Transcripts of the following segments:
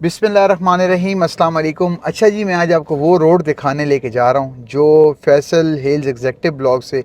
बिस्मिल्लाहिर्रहमानिर्रहीम, अस्सलाम वालेकुम। अच्छा जी, मैं आज आपको वो रोड दिखाने लेके जा रहा हूँ जो फैसल हिल्स एग्जेक्टिव ब्लॉक से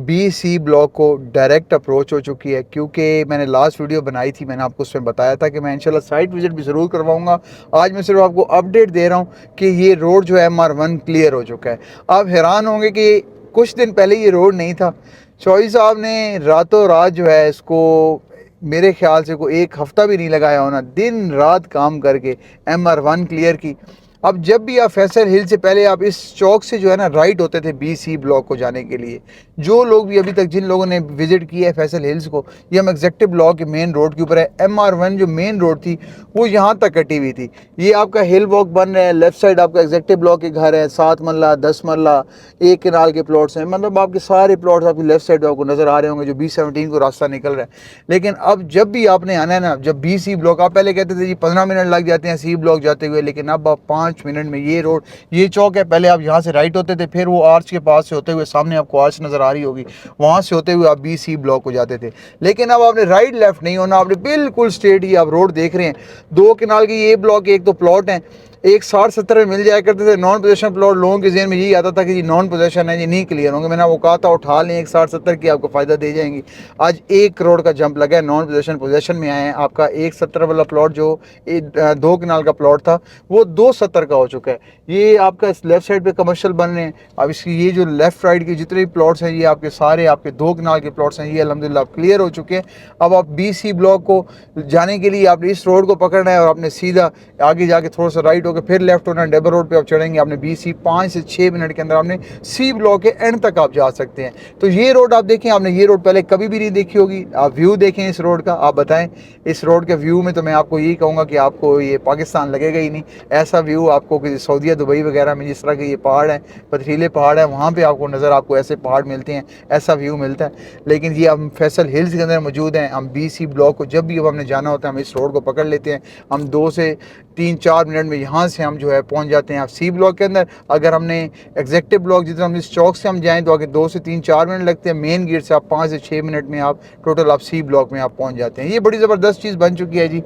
BC ब्लॉक को डायरेक्ट अप्रोच हो चुकी है। क्योंकि मैंने लास्ट वीडियो बनाई थी, मैंने आपको उसमें बताया था कि मैं इंशाल्लाह साइट विजिट भी ज़रूर करवाऊँगा। आज मैं सिर्फ आपको अपडेट दे रहा हूँ कि ये रोड जो है MR1 क्लियर हो चुका है। आप हैरान होंगे कि कुछ दिन पहले ये रोड नहीं था। चौधरी साहब ने रातों रात जो है इसको, मेरे ख्याल से कोई एक हफ्ता भी नहीं लगाया होना, दिन रात काम करके MR1 क्लियर की। अब जब भी आप फैसल हिल से पहले आप इस चौक से जो है ना राइट होते थे BC ब्लॉक को जाने के लिए। जो लोग भी अभी तक, जिन लोगों ने विजिट किया है फैसल हिल्स को, ये हम एग्जेक्टिव ब्लॉक के मेन रोड के ऊपर है। MR1 जो मेन रोड थी वो यहाँ तक कटी हुई थी। ये आपका हिल वॉक बन रहा है, लेफ्ट साइड आपका एग्जेक्टिव ब्लॉक के घर है, 7 मरला 10 मरला, एक किनाल के प्लॉट्स हैं। मतलब आपके सारे प्लॉट्स आपकी लेफ्ट साइड आपको नजर आ रहे होंगे जो B17 को रास्ता निकल रहा है। लेकिन अब जब भी आपने आना है ना, जब BC ब्लॉक, आप पहले कहते थे जी 15 मिनट लग जाते हैं C ब्लॉक जाते हुए, लेकिन अब आप 5 मिनट में ये रोड, ये चौक है। पहले आप यहाँ से राइट होते थे, फिर वो आर्च के पास से होते हुए, सामने आपको आर्च नजर आ रही होगी, वहां से होते हुए आप BC ब्लॉक को जाते थे। लेकिन अब आपने राइट लेफ्ट नहीं होना, आपने बिल्कुल स्ट्रेट ही आप रोड देख रहे हैं। 2 किनाल की ये ब्लॉक, एक तो प्लॉट है, एक 60-70 में मिल जाया करते थे। नॉन पोजेशन प्लॉट लोगों के जहन में यही आता था कि जी नॉन पोजेशन है, ये नहीं क्लियर होंगे। मैंने वो कहा था उठा लें, एक 60-70 की आपको फ़ायदा दे जाएंगी। आज 1 करोड़ का जंप लगा है, नॉन पोजेशन में आए हैं। आपका 170 वाला प्लॉट जो 2 किनाल का प्लॉट था वो 270 का हो चुका है। ये आपका लेफ्ट साइड पे कमर्शियल बन रहे हैं। अब इसकी ये जो लेफ्ट राइट के जितने भी प्लॉट्स हैं, ये आपके सारे आपके 2 किनाल के प्लॉट्स हैं, ये अल्हम्दुलिल्लाह क्लियर हो चुके हैं। अब आप BC ब्लॉक को जाने के लिए आपने इस रोड को पकड़ना है और आपने सीधा आगे जाके थोड़ा सा राइट होकर फिर लेफ्ट होना है। डबल रोड पे आप चढ़ेंगे, आपने BC 5 से 6 मिनट के अंदर आपने C ब्लॉक के एंड तक आप जा सकते हैं। तो ये रोड आप देखें, आपने ये रोड पहले कभी भी नहीं देखी होगी। आप व्यू देखें इस रोड का, आप बताएं इस रोड के व्यू में तो मैं आपको यही कहूँगा कि आपको ये पाकिस्तान लगेगा ही नहीं। ऐसा व्यू आपको किसी सऊदीया दुबई वगैरह में जिस तरह के ये पहाड़ हैं, पथरीले पहाड़ हैं, वहाँ पर आपको नज़र, आपको ऐसे पहाड़ मिलते हैं, ऐसा व्यू मिलता है। लेकिन ये हम फैसल हिल्स के अंदर मौजूद हैं। हम BC ब्लॉक को जब भी अब हमने जाना होता है, हम इस रोड को पकड़ लेते हैं। हम 2 से 3-4 मिनट में यहाँ से हम जो है पहुँच जाते हैं आप C ब्लॉक के अंदर। अगर हमने एग्जेक्टिव ब्लॉक जितना हम इस चौक से हम जाएँ तो आगे 2 से 3-4 मिनट लगते हैं। मेन गेट से आप 5 से 6 मिनट में आप टोटल आप C ब्लॉक में आप पहुँच जाते हैं। ये बड़ी ज़बरदस्त चीज़ बन चुकी है जी।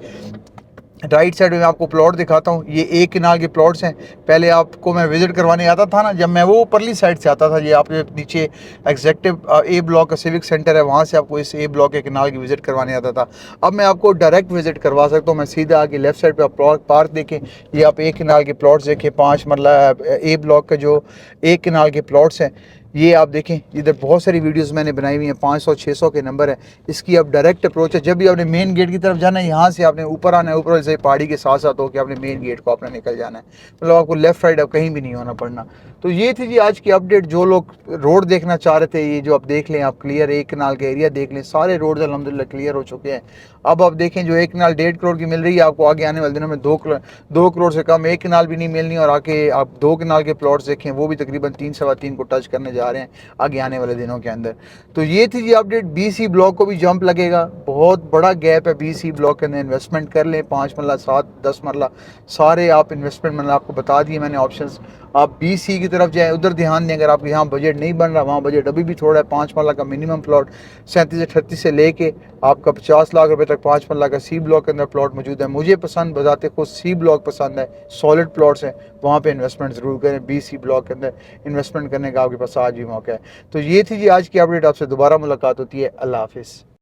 राइट साइड में आपको प्लॉट दिखाता हूँ, ये 1 किनाल के प्लॉट्स हैं। पहले आपको मैं विजिट करवाने आता था ना, जब मैं वो परली साइड से आता था, ये आपके नीचे एग्जेक्टिव A ब्लॉक का सिविक सेंटर है, वहाँ से आपको इस A ब्लॉक के किनाल की विजिट करवाने आता था। अब मैं आपको डायरेक्ट विजिट करवा सकता हूँ। मैं सीधा आगे लेफ्ट साइड पे आप प्लॉट पार्क देखें, ये आप 1 किनाल के प्लॉट्स देखें, 5 मरला A ब्लॉक का जो 1 किनाल के प्लॉट्स हैं, ये आप देखें। इधर बहुत सारी वीडियोस मैंने बनाई हुई हैं, 500-600 के नंबर है। इसकी अब डायरेक्ट अप्रोच है। जब भी आपने मेन गेट की तरफ जाना है, यहाँ से आपने ऊपर आना है, ऊपर से पहाड़ी के साथ साथ होकर आपने मेन गेट को आपने निकल जाना है। मतलब आपको लेफ्ट राइट अब कहीं भी नहीं होना पड़ना। तो ये थी जी आज की अपडेट। जो लोग रोड देखना चाह रहे थे, ये जो आप देख लें, आप क्लियर 1 किनाल का एरिया देख लें, सारे रोड अल्हम्दुलिल्लाह क्लियर हो चुके हैं। अब आप देखें, जो 1 किनाल 1.5 करोड़ की मिल रही है आपको, आगे आने वाले दिनों में 2 करोड़ से कम 1 किनाल भी नहीं मिलनी। और आके आप 2 किनाल के प्लॉट्स देखें, वो भी तकरीबन 3-3.25 को टच करने जा रहे हैं आगे आने वाले दिनों के अंदर। तो ये थी जी अपडेट। BC ब्लॉक को भी जंप लगेगा, बहुत बड़ा गैप है BC ब्लॉक के अंदर। इन्वेस्टमेंट कर लें, 5 मरला 7-10 मरला सारे आप इन्वेस्टमेंट, मतलब आपको बता दिए मैंने ऑप्शंस। आप BC की तरफ जाएं, उधर ध्यान दें। अगर आपके यहाँ बजट नहीं बन रहा, वहाँ बजट अभी भी थोड़ा है। 5 मरला का मिनिमम प्लॉट 37-38 से लेके आपका 50 लाख रुपए तक 5 मरला का C ब्लॉक के अंदर प्लॉट मौजूद है। मुझे पसंद, बताते खुद C ब्लॉक पसंद है, सॉलिड प्लॉट्स हैं, वहाँ पे इन्वेस्टमेंट ज़रूर करें। BC ब्लॉक के अंदर इन्वेस्टमेंट करने का आपके पास आज भी मौका है। तो ये थी जी आज की अपडेट। आपसे दोबारा मुलाकात होती है। अल्लाह हाफिज़।